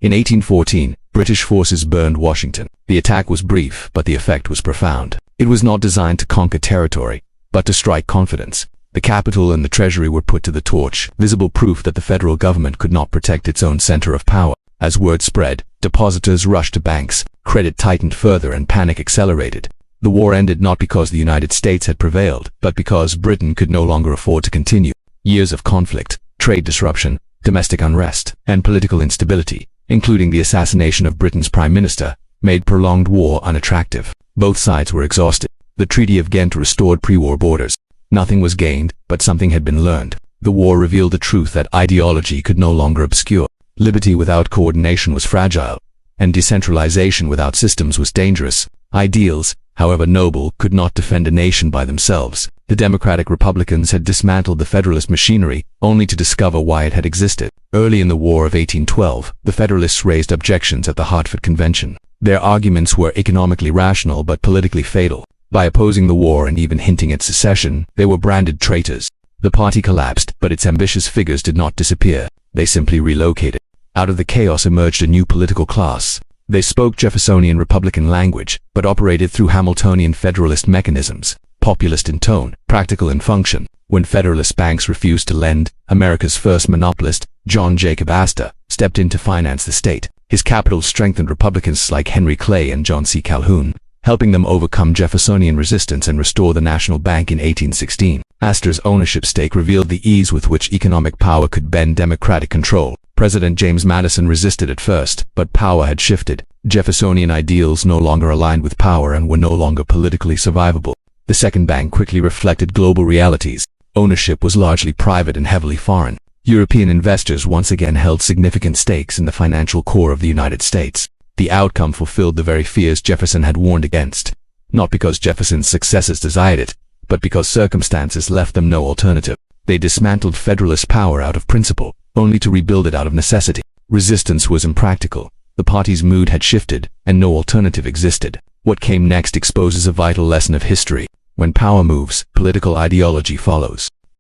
In 1814, British forces burned Washington. The attack was brief, but the effect was profound. It was not designed to conquer territory, but to strike confidence. The Capitol and the Treasury were put to the torch, visible proof that the federal government could not protect its own center of power. As word spread, depositors rushed to banks, credit tightened further, and panic accelerated. The war ended not because the United States had prevailed, but because Britain could no longer afford to continue. Years of conflict, trade disruption, domestic unrest, and political instability, including the assassination of Britain's Prime Minister, made prolonged war unattractive. Both sides were exhausted. The Treaty of Ghent restored pre-war borders. Nothing was gained, but something had been learned. The war revealed the truth that ideology could no longer obscure. Liberty without coordination was fragile, and decentralization without systems was dangerous. Ideals, however noble, could not defend a nation by themselves. The Democratic Republicans had dismantled the Federalist machinery, only to discover why it had existed. Early in the War of 1812, the Federalists raised objections at the Hartford Convention. Their arguments were economically rational but politically fatal. By opposing the war and even hinting at secession, they were branded traitors. The party collapsed, but its ambitious figures did not disappear. They simply relocated. Out of the chaos emerged a new political class. They spoke Jeffersonian Republican language, but operated through Hamiltonian Federalist mechanisms, populist in tone, practical in function. When Federalist banks refused to lend, America's first monopolist, John Jacob Astor, stepped in to finance the state. His capital strengthened Republicans like Henry Clay and John C. Calhoun, helping them overcome Jeffersonian resistance and restore the national bank in 1816. Astor's ownership stake revealed the ease with which economic power could bend democratic control. President James Madison resisted at first, but power had shifted. Jeffersonian ideals no longer aligned with power and were no longer politically survivable. The second bank quickly reflected global realities. Ownership was largely private and heavily foreign. European investors once again held significant stakes in the financial core of the United States. The outcome fulfilled the very fears Jefferson had warned against. Not because Jefferson's successors desired it, but because circumstances left them no alternative. They dismantled Federalist power out of principle, only to rebuild it out of necessity. Resistance was impractical. The party's mood had shifted, and no alternative existed. What came next exposes a vital lesson of history. When power moves, political ideology follows.